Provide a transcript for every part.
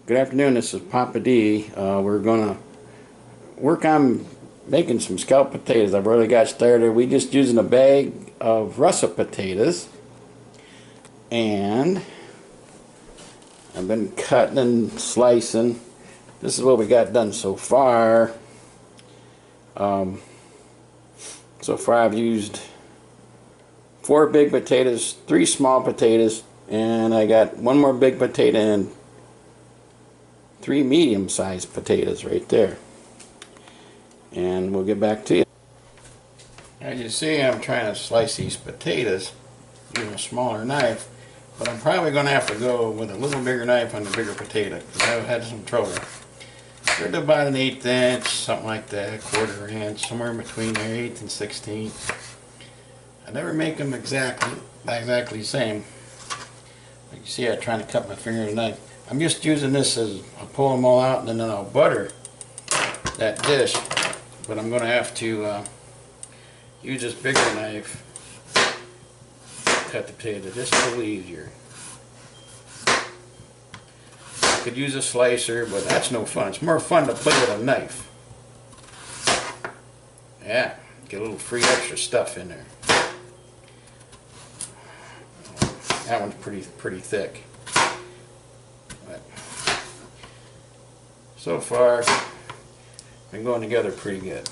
Good afternoon, this is Papa D. We're going to work on making some scalloped potatoes. I've already got started. We're just using a bag of russet potatoes. And I've been cutting and slicing. This is what we got done so far. So far I've used 4 big potatoes, 3 small potatoes, and I got 1 more big potato and 3 medium-sized potatoes right there. And we'll get back to you. As you see, I'm trying to slice these potatoes using a smaller knife, but I'm probably going to have to go with a little bigger knife on the bigger potato because I've had some trouble. They're about an 1/8 inch, something like that, 1/4 inch, somewhere in between there, 1/8 and 1/16. I never make them exactly the same. Like you see, I'm trying to cut my finger with a knife. I'm just using this as I'll pull them all out and then I'll butter that dish. But I'm going to have to use this bigger knife to cut the potato just a little easier. I could use a slicer, but that's no fun. It's more fun to play with a knife. Yeah, get a little free extra stuff in there. That one's pretty thick. But so far, been going together pretty good.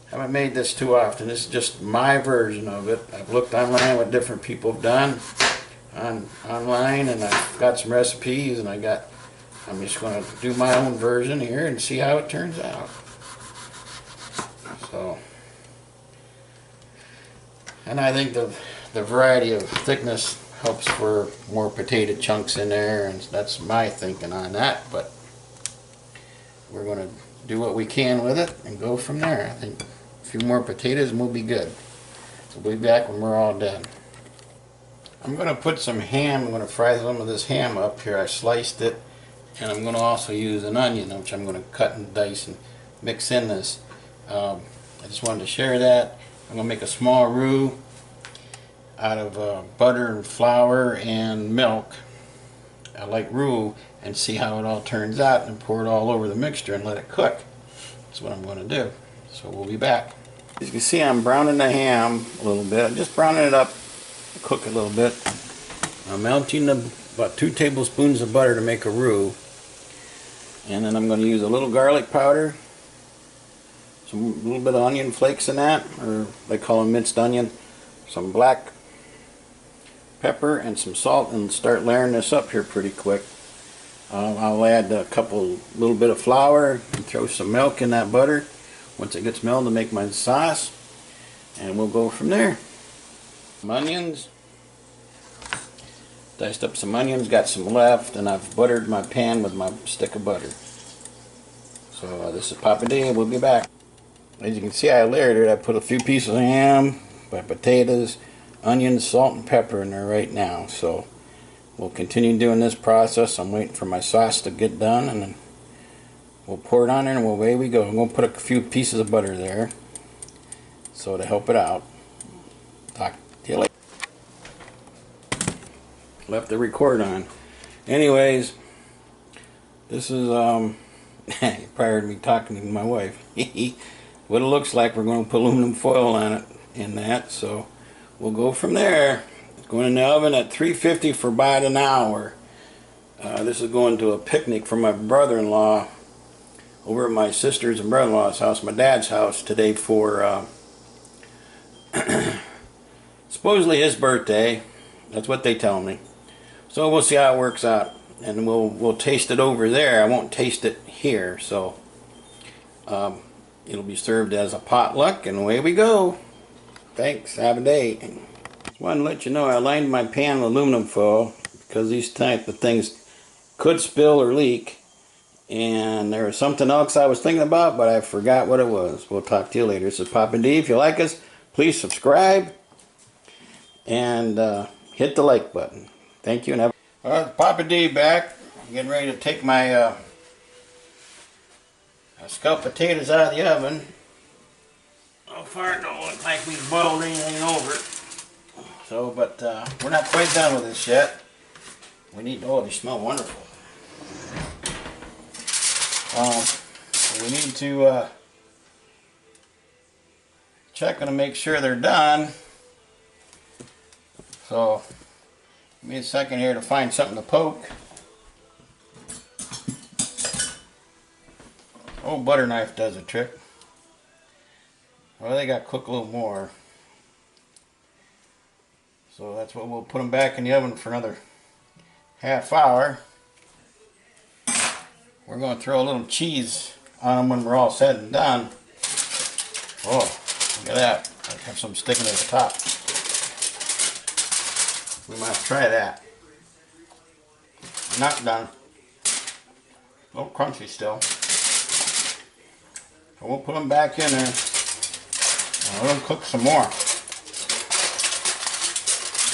Haven't made this too often. This is just my version of it. I've looked online what different people have done online, and I've got some recipes, and I'm just going to do my own version here and see how it turns out. So, and I think the variety of thickness helps for more potato chunks in there, and that's my thinking on that. But we're going to do what we can with it and go from there. I think a few more potatoes and we'll be good. So we'll be back when we're all done. I'm going to put some ham. I'm going to fry some of this ham up here. I sliced it, and I'm going to also use an onion, which I'm going to cut and dice and mix in this. I just wanted to share that. I'm going to make a small roux out of butter and flour and milk. I like roux, and see how it all turns out and pour it all over the mixture and let it cook. That's what I'm going to do. So we'll be back. As you can see, I'm browning the ham a little bit. I'm just browning it up, cook it a little bit. I'm melting about 2 tablespoons of butter to make a roux. And then I'm going to use a little garlic powder, a little bit of onion flakes in that, or they call them minced onion, some black pepper and some salt, and start layering this up here pretty quick. I'll add a little bit of flour and throw some milk in that butter once it gets melted to make my sauce, and we'll go from there. Some onions, diced up some onions, got some left, and I've buttered my pan with my stick of butter. So this is Papa D. We'll be back. As you can see, I layered it. I put a few pieces of ham, my potatoes, onions, salt, and pepper in there right now. So we'll continue doing this process. I'm waiting for my sauce to get done, and then we'll pour it on there, and away we go. I'm going to put a few pieces of butter there, so to help it out. Talk to you later. Left the record on. Anyways, this is you probably heard me talking to my wife. What it looks like, we're going to put aluminum foil on it in that, so we'll go from there. It's going in the oven at 350 for about an hour. This is going to a picnic for my brother-in-law over at my sister's and brother-in-law's house, my dad's house, today for supposedly his birthday. That's what they tell me. So we'll see how it works out, and we'll taste it over there. I won't taste it here, so it'll be served as a potluck, and away we go. Thanks. Have a day. Just wanted to let you know I lined my pan with aluminum foil because these type of things could spill or leak. And there was something else I was thinking about, but I forgot what it was. We'll talk to you later. This is Papa D. If you like us, please subscribe and hit the like button. Thank you. And have Papa D back. I'm getting ready to take my scalloped potatoes out of the oven. So far, it don't look like we've boiled anything over it. So, but we're not quite done with this yet. We need, oh, they smell wonderful. We need to check them to make sure they're done. So give me a second here to find something to poke. Oh, butter knife does the trick. Well, they got to cook a little more. So that's what we'll put them back in the oven for another half hour. We're going to throw a little cheese on them when we're all said and done. Oh, look at that. I have some sticking at the top. We might try that. Not done. A little crunchy still. So we'll put them back in there. And let them cook some more.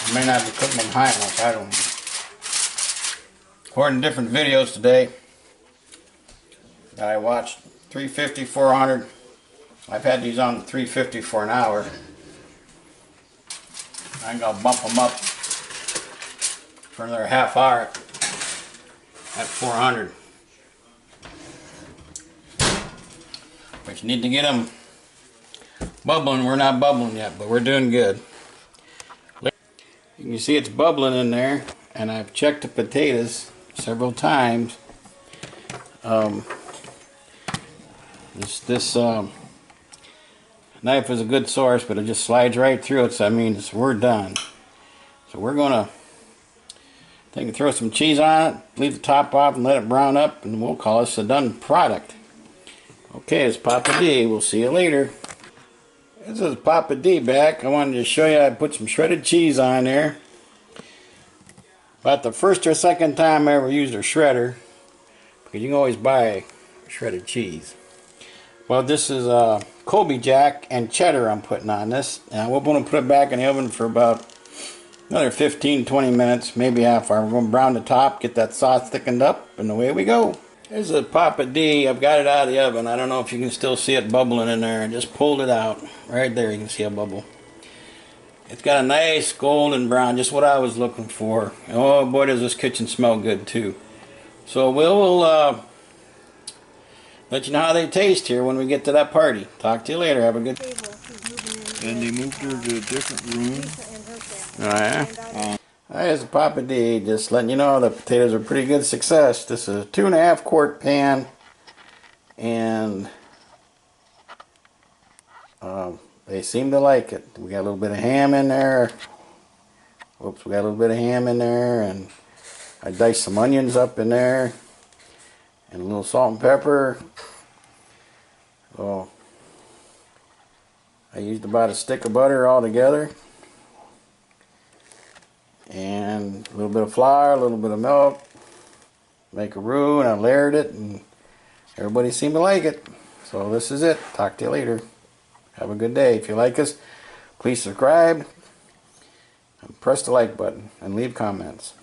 I may not be cooking them high enough. I don't know. According to different videos today that I watched, 350, 400. I've had these on 350 for an hour. I'm going to bump them up for another half hour at 400. But you need to get them bubbling. We're not bubbling yet, but we're doing good. You can see it's bubbling in there, and I've checked the potatoes several times. This knife is a good source, but it just slides right through it, so that means we're done. So we're going to throw some cheese on it, leave the top off and let it brown up, and we'll call this a done product. Okay, it's Papa D. We'll see you later. This is Papa D back. I wanted to show you I put some shredded cheese on there. About the first or second time I ever used a shredder, because you can always buy shredded cheese. Well, this is Colby Jack and cheddar I'm putting on this, and we're going to put it back in the oven for about another 15-20 minutes, maybe half hour. We're going to brown the top, get that sauce thickened up, and away we go. Here's a Papa D. I've got it out of the oven. I don't know if you can still see it bubbling in there. I just pulled it out. Right there you can see a bubble. It's got a nice golden brown, just what I was looking for. Oh boy, does this kitchen smell good too. So we'll let you know how they taste here when we get to that party. Talk to you later. Have a good day. And they moved her to a different room. Oh yeah? There's a Papa D. Just letting you know the potatoes are pretty good success. This is a 2.5 quart pan. And they seem to like it. We got a little bit of ham in there. Whoops, we got a little bit of ham in there. And I diced some onions up in there. And a little salt and pepper. So I used about a stick of butter all together. And a little bit of flour, a little bit of milk. Make a roux, and I layered it, and everybody seemed to like it. So this is it. Talk to you later. Have a good day. If you like us, please subscribe and press the like button and leave comments.